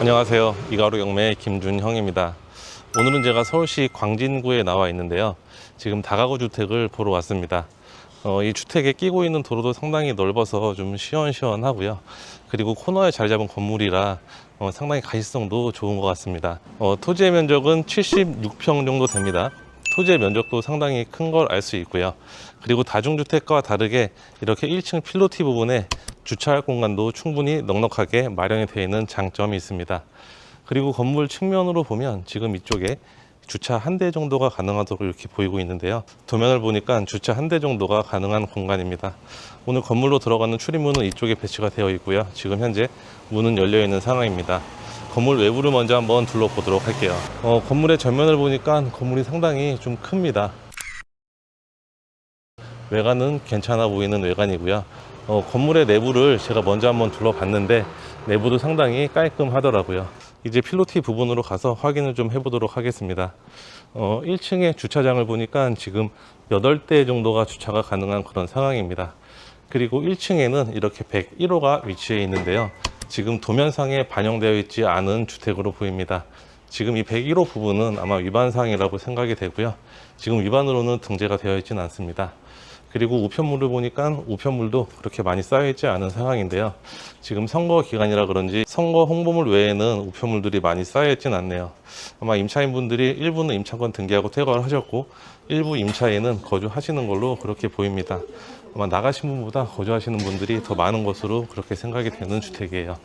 안녕하세요. 이가로 경매 김준형입니다. 오늘은 제가 서울시 광진구에 나와 있는데요. 지금 다가구 주택을 보러 왔습니다. 이 주택에 끼고 있는 도로도 상당히 넓어서 좀 시원시원하고요. 그리고 코너에 자리 잡은 건물이라 상당히 가시성도 좋은 것 같습니다. 토지의 면적은 76평 정도 됩니다. 토지의 면적도 상당히 큰 걸 알 수 있고요. 그리고 다중주택과 다르게 이렇게 1층 필로티 부분에 주차할 공간도 충분히 넉넉하게 마련이 되어 있는 장점이 있습니다. 그리고 건물 측면으로 보면 지금 이쪽에 주차 한 대 정도가 가능하도록 이렇게 보이고 있는데요. 도면을 보니까 주차 한 대 정도가 가능한 공간입니다. 오늘 건물로 들어가는 출입문은 이쪽에 배치가 되어 있고요. 지금 현재 문은 열려 있는 상황입니다. 건물 외부를 먼저 한번 둘러보도록 할게요. 건물의 전면을 보니까 건물이 상당히 좀 큽니다. 외관은 괜찮아 보이는 외관이고요. 건물의 내부를 제가 먼저 한번 둘러봤는데 내부도 상당히 깔끔하더라고요. 이제 필로티 부분으로 가서 확인을 좀 해보도록 하겠습니다. 1층에 주차장을 보니까 지금 8대 정도가 주차가 가능한 그런 상황입니다. 그리고 1층에는 이렇게 101호가 위치해 있는데요. 지금 도면상에 반영되어 있지 않은 주택으로 보입니다. 지금 이 101호 부분은 아마 위반사항이라고 생각이 되고요. 지금 위반으로는 등재가 되어 있지는 않습니다. 그리고 우편물을 보니까 우편물도 그렇게 많이 쌓여있지 않은 상황인데요. 지금 선거 기간이라 그런지 선거 홍보물 외에는 우편물들이 많이 쌓여있진 않네요. 아마 임차인분들이 일부는 임차권 등기하고 퇴거를 하셨고 일부 임차인은 거주하시는 걸로 그렇게 보입니다. 아마 나가신 분보다 거주하시는 분들이 더 많은 것으로 그렇게 생각이 되는 주택이에요.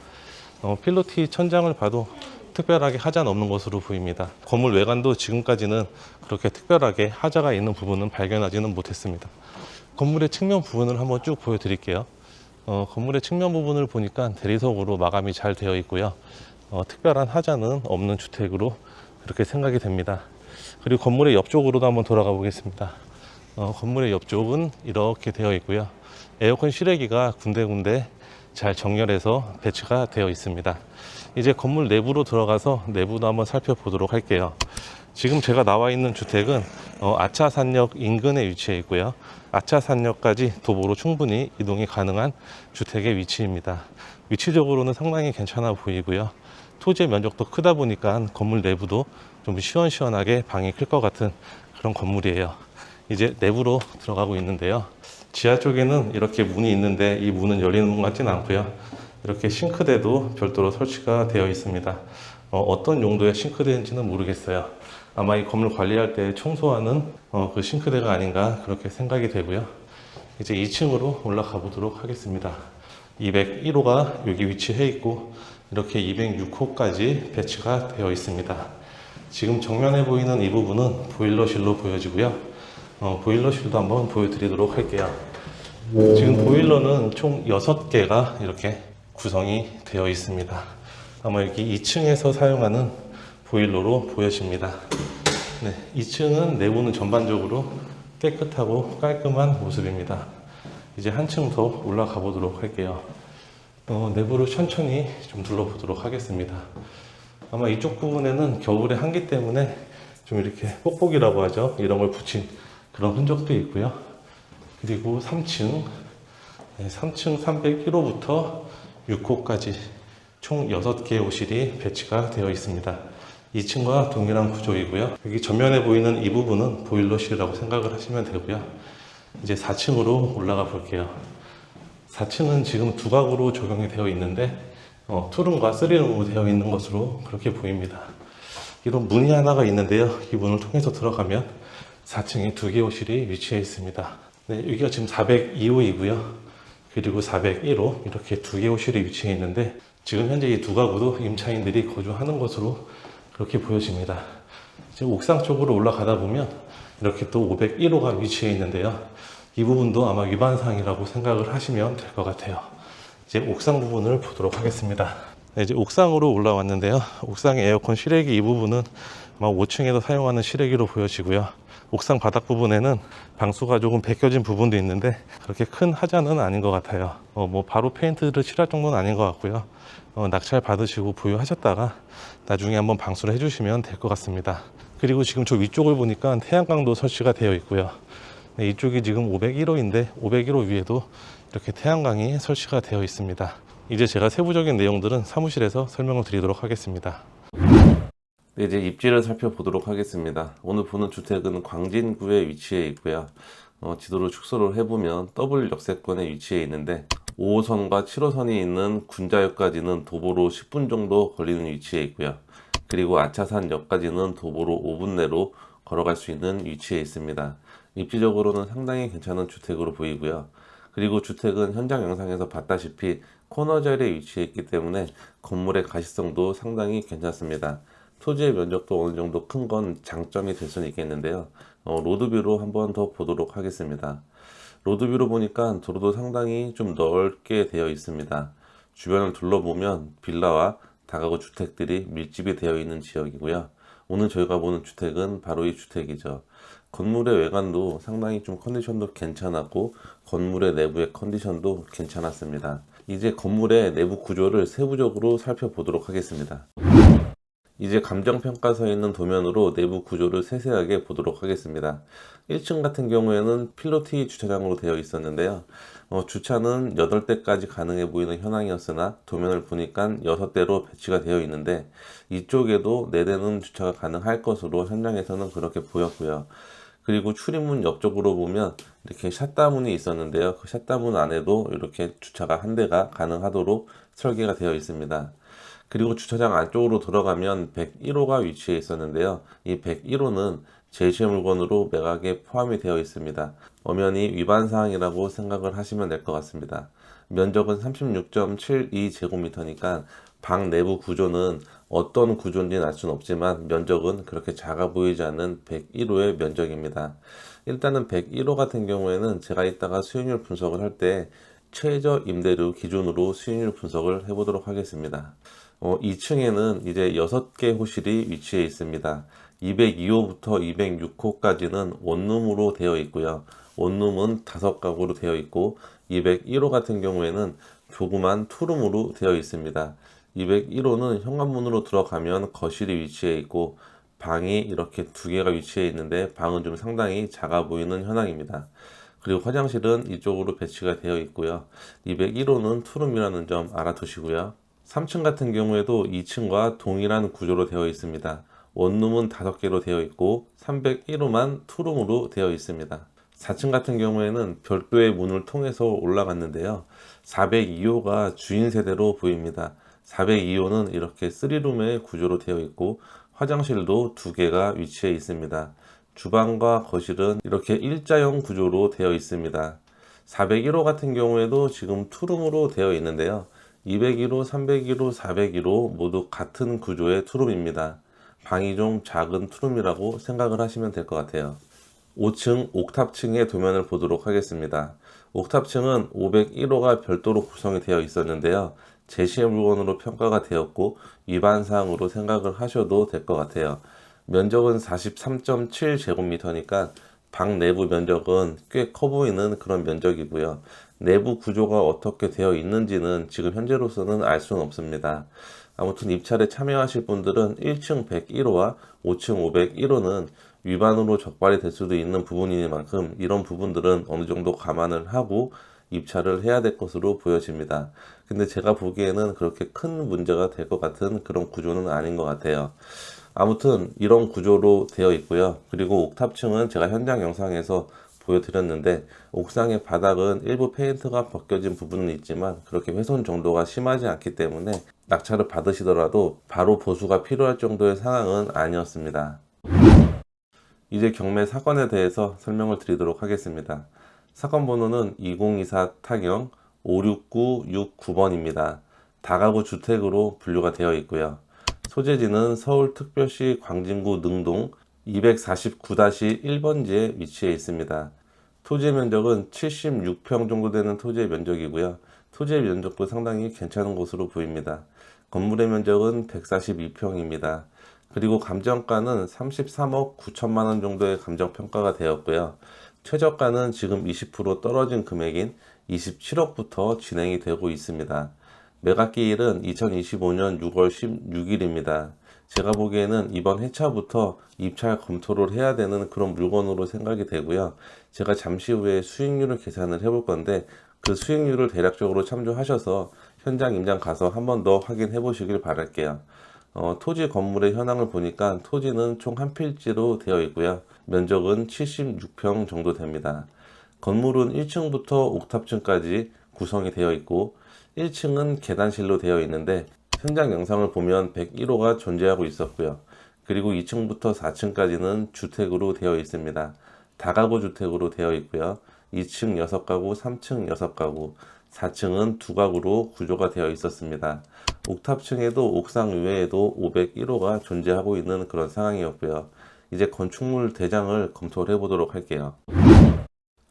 필로티 천장을 봐도 특별하게 하자는 없는 것으로 보입니다. 건물 외관도 지금까지는 그렇게 특별하게 하자가 있는 부분은 발견하지는 못했습니다. 건물의 측면 부분을 한번 쭉 보여드릴게요. 건물의 측면 부분을 보니까 대리석으로 마감이 잘 되어 있고요. 특별한 하자는 없는 주택으로 그렇게 생각이 됩니다. 그리고 건물의 옆쪽으로도 한번 돌아가 보겠습니다. 건물의 옆쪽은 이렇게 되어 있고요. 에어컨 실외기가 군데군데 잘 정렬해서 배치가 되어 있습니다. 이제 건물 내부로 들어가서 내부도 한번 살펴보도록 할게요. 지금 제가 나와 있는 주택은 아차산역 인근에 위치해 있고요. 아차산역까지 도보로 충분히 이동이 가능한 주택의 위치입니다. 위치적으로는 상당히 괜찮아 보이고요. 토지의 면적도 크다 보니까 건물 내부도 좀 시원시원하게 방이 클 것 같은 그런 건물이에요. 이제 내부로 들어가고 있는데요. 지하 쪽에는 이렇게 문이 있는데 이 문은 열리는 것 같지는 않고요. 이렇게 싱크대도 별도로 설치가 되어 있습니다. 어떤 용도의 싱크대인지는 모르겠어요. 아마 이 건물 관리할 때 청소하는 그 싱크대가 아닌가 그렇게 생각이 되고요. 이제 2층으로 올라가 보도록 하겠습니다. 201호가 여기 위치해 있고 이렇게 206호까지 배치가 되어 있습니다. 지금 정면에 보이는 이 부분은 보일러실로 보여지고요. 보일러실도 한번 보여드리도록 할게요. 지금 보일러는 총 6개가 이렇게 구성이 되어 있습니다. 아마 여기 2층에서 사용하는 보일러로 보여집니다. 네, 2층은 내부는 전반적으로 깨끗하고 깔끔한 모습입니다. 이제 한층 더 올라가 보도록 할게요. 내부를 천천히 좀 둘러보도록 하겠습니다. 아마 이쪽 부분에는 겨울에 한기 때문에 좀 이렇게 뽁뽁이라고 하죠. 이런 걸 붙인 그런 흔적도 있고요. 그리고 3층, 3층 301호부터 6호까지 총 6개의 호실이 배치가 되어 있습니다. 2층과 동일한 구조이고요. 여기 전면에 보이는 이 부분은 보일러실이라고 생각을 하시면 되고요. 이제 4층으로 올라가 볼게요. 4층은 지금 두각으로 적용이 되어 있는데 투룸과 쓰리룸으로 되어 있는 것으로 그렇게 보입니다. 이런 문이 하나가 있는데요. 이 문을 통해서 들어가면 4층에 2개의 호실이 위치해 있습니다. 네, 여기가 지금 402호이고요. 그리고 401호 이렇게 2개의 호실이 위치해 있는데 지금 현재 이 두 가구도 임차인들이 거주하는 것으로 그렇게 보여집니다. 지금 옥상 쪽으로 올라가다 보면 이렇게 또 501호가 위치해 있는데요. 이 부분도 아마 위반사항이라고 생각을 하시면 될 것 같아요. 이제 옥상 부분을 보도록 하겠습니다. 네, 이제 옥상으로 올라왔는데요. 옥상의 에어컨 실외기 이 부분은 아마 5층에서 사용하는 실외기로 보여지고요. 옥상 바닥 부분에는 방수가 조금 벗겨진 부분도 있는데 그렇게 큰 하자는 아닌 것 같아요. 바로 페인트를 칠할 정도는 아닌 것 같고요. 낙찰 받으시고 보유하셨다가 나중에 한번 방수를 해주시면 될 것 같습니다. 그리고 지금 저 위쪽을 보니까 태양광도 설치가 되어 있고요. 네, 이쪽이 지금 501호인데 501호 위에도 이렇게 태양광이 설치가 되어 있습니다. 이제 제가 세부적인 내용들은 사무실에서 설명을 드리도록 하겠습니다. 네, 이제 입지를 살펴보도록 하겠습니다. 오늘 보는 주택은 광진구에 위치해 있고요. 지도를 축소를 해보면 더블 역세권에 위치해 있는데 5호선과 7호선이 있는 군자역까지는 도보로 10분 정도 걸리는 위치에 있고요. 그리고 아차산역까지는 도보로 5분 내로 걸어갈 수 있는 위치에 있습니다. 입지적으로는 상당히 괜찮은 주택으로 보이고요. 그리고 주택은 현장 영상에서 봤다시피 코너 자리에 위치해 있기 때문에 건물의 가시성도 상당히 괜찮습니다. 토지의 면적도 어느 정도 큰 건 장점이 될 수는 있겠는데요. 로드뷰로 한번 더 보도록 하겠습니다. 로드뷰로 보니까 도로도 상당히 좀 넓게 되어 있습니다. 주변을 둘러보면 빌라와 다가구 주택들이 밀집이 되어 있는 지역이고요. 오늘 저희가 보는 주택은 바로 이 주택이죠. 건물의 외관도 상당히 좀 컨디션도 괜찮았고 건물의 내부의 컨디션도 괜찮았습니다. 이제 건물의 내부 구조를 세부적으로 살펴보도록 하겠습니다. 이제 감정평가서에 있는 도면으로 내부 구조를 세세하게 보도록 하겠습니다. 1층 같은 경우에는 필로티 주차장으로 되어 있었는데요. 주차는 8대까지 가능해 보이는 현황이었으나 도면을 보니까 6대로 배치가 되어 있는데 이쪽에도 4대는 주차가 가능할 것으로 현장에서는 그렇게 보였고요. 그리고 출입문 옆쪽으로 보면 이렇게 샷다문이 있었는데요. 그 샷다문 안에도 이렇게 주차가 1대가 가능하도록 설계가 되어 있습니다. 그리고 주차장 안쪽으로 들어가면 101호가 위치해 있었는데요. 이 101호는 제시의 물건으로 매각에 포함이 되어 있습니다. 엄연히 위반사항이라고 생각을 하시면 될 것 같습니다. 면적은 36.72제곱미터니까 방 내부 구조는 어떤 구조인지는 알 수는 없지만 면적은 그렇게 작아 보이지 않는 101호의 면적입니다. 일단은 101호 같은 경우에는 제가 이따가 수익률 분석을 할 때 최저 임대료 기준으로 수익률 분석을 해보도록 하겠습니다. 2층에는 이제 6개 호실이 위치해 있습니다. 202호부터 206호까지는 원룸으로 되어 있고요. 원룸은 5가구로 되어 있고 201호 같은 경우에는 조그만 투룸으로 되어 있습니다. 201호는 현관문으로 들어가면 거실이 위치해 있고 방이 이렇게 2개가 위치해 있는데 방은 좀 상당히 작아 보이는 현황입니다. 그리고 화장실은 이쪽으로 배치가 되어 있고요. 201호는 투룸이라는 점 알아두시고요. 3층 같은 경우에도 2층과 동일한 구조로 되어 있습니다. 원룸은 5개로 되어 있고 301호만 투룸으로 되어 있습니다. 4층 같은 경우에는 별도의 문을 통해서 올라갔는데요. 402호가 주인 세대로 보입니다. 402호는 이렇게 3룸의 구조로 되어 있고 화장실도 2개가 위치해 있습니다. 주방과 거실은 이렇게 일자형 구조로 되어 있습니다. 401호 같은 경우에도 지금 투룸으로 되어 있는데요. 201호, 301호, 401호 모두 같은 구조의 투룸입니다. 방이 좀 작은 투룸이라고 생각을 하시면 될 것 같아요. 5층 옥탑층의 도면을 보도록 하겠습니다. 옥탑층은 501호가 별도로 구성이 되어 있었는데요. 제시의 물건으로 평가가 되었고 위반사항으로 생각을 하셔도 될 것 같아요. 면적은 43.7제곱미터니까 방 내부 면적은 꽤 커 보이는 그런 면적이고요. 내부 구조가 어떻게 되어 있는지는 지금 현재로서는 알 수는 없습니다. 아무튼 입찰에 참여하실 분들은 1층 101호와 5층 501호는 위반으로 적발이 될 수도 있는 부분이니만큼 이런 부분들은 어느 정도 감안을 하고 입찰을 해야 될 것으로 보여집니다. 근데 제가 보기에는 그렇게 큰 문제가 될 것 같은 그런 구조는 아닌 것 같아요. 아무튼 이런 구조로 되어 있고요. 그리고 옥탑층은 제가 현장 영상에서 보여드렸는데 옥상의 바닥은 일부 페인트가 벗겨진 부분은 있지만 그렇게 훼손 정도가 심하지 않기 때문에 낙찰을 받으시더라도 바로 보수가 필요할 정도의 상황은 아니었습니다. 이제 경매 사건에 대해서 설명을 드리도록 하겠습니다. 사건 번호는 2024 타경 56969번입니다. 다가구 주택으로 분류가 되어 있고요. 소재지는 서울특별시 광진구 능동 249-1번지에 위치해 있습니다. 토지의 면적은 76평 정도 되는 토지의 면적이고요. 토지의 면적도 상당히 괜찮은 곳으로 보입니다. 건물의 면적은 142평입니다. 그리고 감정가는 33억 9천만 원 정도의 감정평가가 되었고요. 최저가는 지금 20% 떨어진 금액인 27억부터 진행이 되고 있습니다. 매각기일은 2025년 6월 16일입니다. 제가 보기에는 이번 회차부터 입찰 검토를 해야 되는 그런 물건으로 생각이 되고요. 제가 잠시 후에 수익률을 계산을 해볼 건데 그 수익률을 대략적으로 참조하셔서 현장 임장 가서 한 번 더 확인해 보시길 바랄게요. 토지 건물의 현황을 보니까 토지는 총 한 필지로 되어 있고요. 면적은 76평 정도 됩니다. 건물은 1층부터 옥탑층까지 구성이 되어 있고 1층은 계단실로 되어 있는데 현장 영상을 보면 101호가 존재하고 있었고요. 그리고 2층부터 4층까지는 주택으로 되어 있습니다. 다가구 주택으로 되어 있고요. 2층 6가구, 3층 6가구, 4층은 2가구로 구조가 되어 있었습니다. 옥탑층에도 옥상 위에도 501호가 존재하고 있는 그런 상황이었고요. 이제 건축물 대장을 검토를 해보도록 할게요.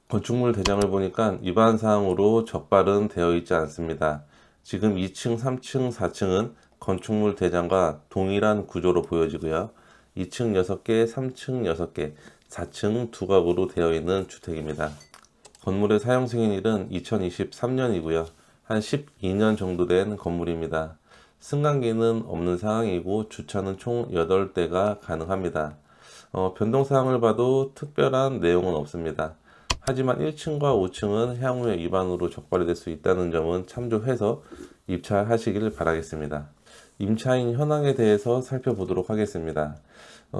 건축물 대장을 보니까 위반 사항으로 적발은 되어 있지 않습니다. 지금 2층, 3층, 4층은 건축물 대장과 동일한 구조로 보여지고요. 2층 6개, 3층 6개, 4층 2가구로 되어 있는 주택입니다. 건물의 사용 승인일은 2023년이고요. 한 12년 정도 된 건물입니다. 승강기는 없는 상황이고 주차는 총 8대가 가능합니다. 변동사항을 봐도 특별한 내용은 없습니다. 하지만 1층과 5층은 향후에 위반으로 적발이 될 수 있다는 점은 참조해서 입찰하시길 바라겠습니다. 임차인 현황에 대해서 살펴보도록 하겠습니다.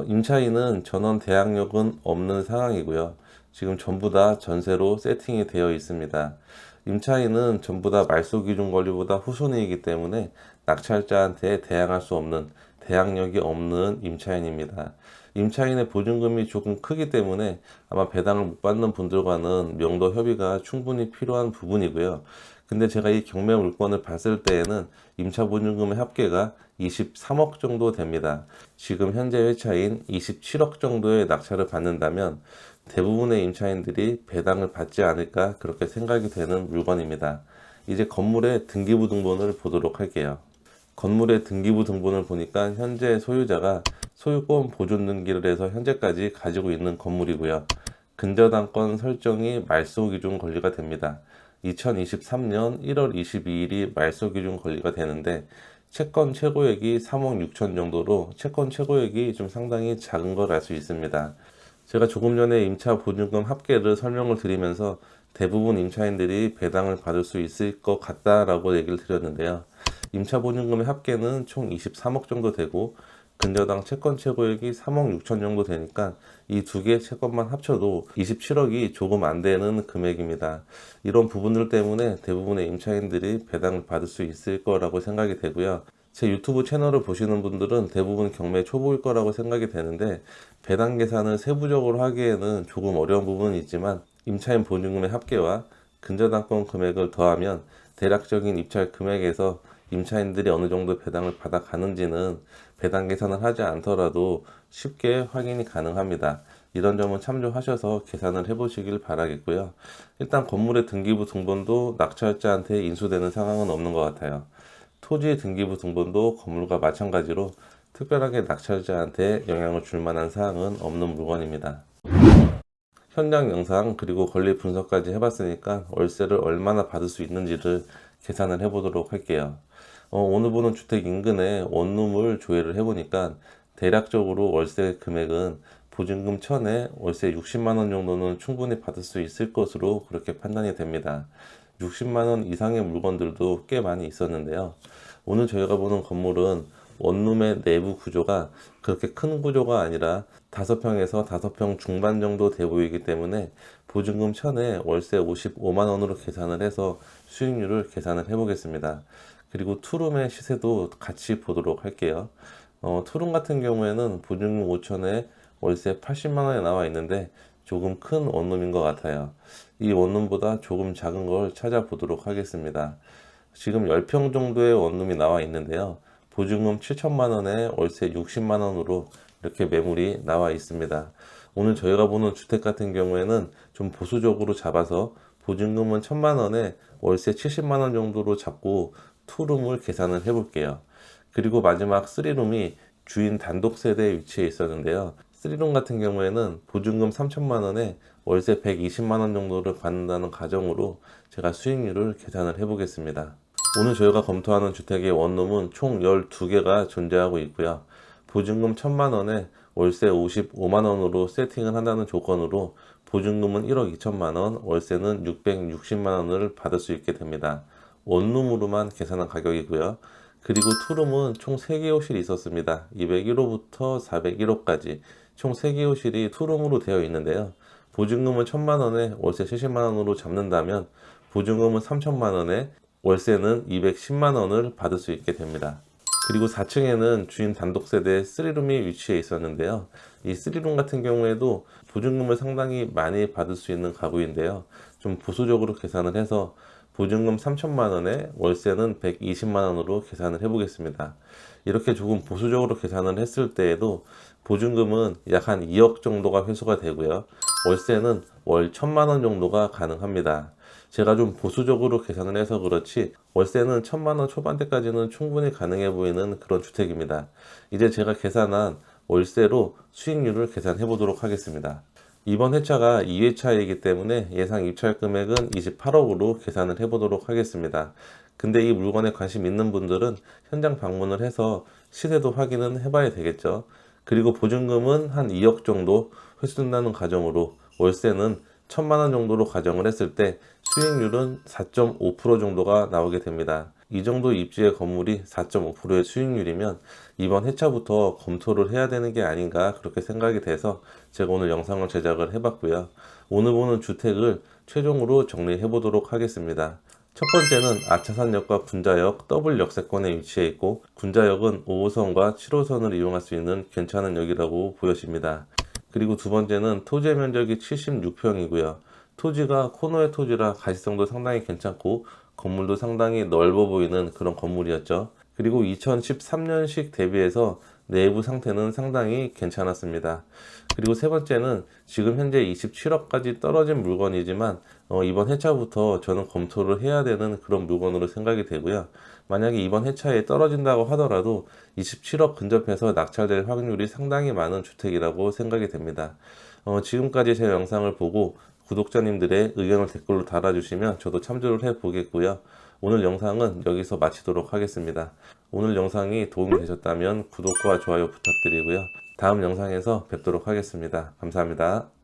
임차인은 전원 대항력은 없는 상황이고요. 지금 전부 다 전세로 세팅이 되어 있습니다. 임차인은 전부 다 말소기준 권리보다 후손이기 때문에 낙찰자한테 대항할 수 없는 대항력이 없는 임차인입니다. 임차인의 보증금이 조금 크기 때문에 아마 배당을 못 받는 분들과는 명도 협의가 충분히 필요한 부분이고요. 근데 제가 이 경매 물건을 봤을 때에는 임차 보증금의 합계가 23억 정도 됩니다. 지금 현재 회차인 27억 정도의 낙찰을 받는다면 대부분의 임차인들이 배당을 받지 않을까 그렇게 생각이 되는 물건입니다. 이제 건물의 등기부 등본을 보도록 할게요. 건물의 등기부 등본을 보니까 현재 소유자가 소유권 보존 등기를 해서 현재까지 가지고 있는 건물이고요. 근저당권 설정이 말소기준 권리가 됩니다. 2023년 1월 22일이 말소기준 권리가 되는데 채권 최고액이 3억 6천 정도로 채권 최고액이 좀 상당히 작은 걸 알 수 있습니다. 제가 조금 전에 임차 보증금 합계를 설명을 드리면서 대부분 임차인들이 배당을 받을 수 있을 것 같다라고 얘기를 드렸는데요. 임차 보증금의 합계는 총 23억 정도 되고 근저당 채권 최고액이 3억 6천 정도 되니까 이 두 개 채권만 합쳐도 27억이 조금 안 되는 금액입니다. 이런 부분들 때문에 대부분의 임차인들이 배당을 받을 수 있을 거라고 생각이 되고요. 제 유튜브 채널을 보시는 분들은 대부분 경매 초보일 거라고 생각이 되는데 배당 계산을 세부적으로 하기에는 조금 어려운 부분이 있지만 임차인 보증금의 합계와 근저당권 금액을 더하면 대략적인 입찰 금액에서 임차인들이 어느 정도 배당을 받아 가는지는 배당 계산을 하지 않더라도 쉽게 확인이 가능합니다. 이런 점은 참조하셔서 계산을 해보시길 바라겠고요. 일단 건물의 등기부 등본도 낙찰자한테 인수되는 상황은 없는 것 같아요. 토지 등기부 등본도 건물과 마찬가지로 특별하게 낙찰자한테 영향을 줄 만한 사항은 없는 물건입니다. 현장 영상 그리고 권리 분석까지 해봤으니까 월세를 얼마나 받을 수 있는지를 계산을 해보도록 할게요. 오늘 보는 주택 인근에 원룸을 조회를 해보니까 대략적으로 월세 금액은 보증금 1000에 월세 60만원 정도는 충분히 받을 수 있을 것으로 그렇게 판단이 됩니다. 60만원 이상의 물건들도 꽤 많이 있었는데요. 오늘 저희가 보는 건물은 원룸의 내부 구조가 그렇게 큰 구조가 아니라 5평에서 5평 중반 정도 돼 보이기 때문에 보증금 1000에 월세 55만원으로 계산을 해서 수익률을 계산을 해 보겠습니다. 그리고 투룸의 시세도 같이 보도록 할게요. 투룸 같은 경우에는 보증금 5000에 월세 80만원에 나와 있는데 조금 큰 원룸인 것 같아요. 이 원룸보다 조금 작은 걸 찾아보도록 하겠습니다. 지금 10평 정도의 원룸이 나와 있는데요. 보증금 7천만원에 월세 60만원으로 이렇게 매물이 나와 있습니다. 오늘 저희가 보는 주택 같은 경우에는 좀 보수적으로 잡아서 보증금은 1000만원에 월세 70만원 정도로 잡고 투룸을 계산을 해 볼게요. 그리고 마지막 3룸이 주인 단독 세대에 위치해 있었는데요. 3룸 같은 경우에는 보증금 3천만원에 월세 120만원 정도를 받는다는 가정으로 제가 수익률을 계산을 해 보겠습니다. 오늘 저희가 검토하는 주택의 원룸은 총 12개가 존재하고 있고요. 보증금 1000만원에 월세 55만원으로 세팅을 한다는 조건으로 보증금은 1억 2천만원, 월세는 660만원을 받을 수 있게 됩니다. 원룸으로만 계산한 가격이고요. 그리고 투룸은 총 3개 호실이 있었습니다. 201호부터 401호까지 총 3개 호실이 투룸으로 되어 있는데요. 보증금은 1,000만 원에 월세 70만 원으로 잡는다면 보증금은 3,000만 원에 월세는 210만 원을 받을 수 있게 됩니다. 그리고 4층에는 주인 단독 세대 3룸이 위치해 있었는데요. 이 3룸 같은 경우에도 보증금을 상당히 많이 받을 수 있는 가구인데요. 좀 보수적으로 계산을 해서 보증금 3,000만 원에 월세는 120만 원으로 계산을 해보겠습니다. 이렇게 조금 보수적으로 계산을 했을 때에도 보증금은 약 한 2억 정도가 회수가 되고요. 월세는 월 1,000만 원 정도가 가능합니다. 제가 좀 보수적으로 계산을 해서 그렇지 월세는 1,000만 원 초반대까지는 충분히 가능해 보이는 그런 주택입니다. 이제 제가 계산한 월세로 수익률을 계산해 보도록 하겠습니다. 이번 회차가 2회차이기 때문에 예상 입찰 금액은 28억으로 계산을 해 보도록 하겠습니다. 근데 이 물건에 관심 있는 분들은 현장 방문을 해서 시세도 확인은 해 봐야 되겠죠. 그리고 보증금은 한 2억 정도 회수된다는 가정으로 월세는 1,000만 원 정도로 가정을 했을 때 수익률은 4.5% 정도가 나오게 됩니다. 이 정도 입지의 건물이 4.5%의 수익률이면 이번 회차부터 검토를 해야 되는 게 아닌가 그렇게 생각이 돼서 제가 오늘 영상을 제작을 해봤고요. 오늘 보는 주택을 최종으로 정리해 보도록 하겠습니다. 첫 번째는 아차산역과 군자역 더블 역세권에 위치해 있고 군자역은 5호선과 7호선을 이용할 수 있는 괜찮은 역이라고 보여집니다. 그리고 두 번째는 토지의 면적이 76평이고요. 토지가 코너의 토지라 가시성도 상당히 괜찮고 건물도 상당히 넓어 보이는 그런 건물이었죠. 그리고 2013년식 대비해서 내부 상태는 상당히 괜찮았습니다. 그리고 세 번째는 지금 현재 27억까지 떨어진 물건이지만 이번 회차부터 저는 검토를 해야 되는 그런 물건으로 생각이 되고요. 만약에 이번 회차에 떨어진다고 하더라도 27억 근접해서 낙찰될 확률이 상당히 많은 주택이라고 생각이 됩니다. 지금까지 제 영상을 보고 구독자님들의 의견을 댓글로 달아주시면 저도 참조를 해보겠고요. 오늘 영상은 여기서 마치도록 하겠습니다. 오늘 영상이 도움이 되셨다면 구독과 좋아요 부탁드리고요. 다음 영상에서 뵙도록 하겠습니다. 감사합니다.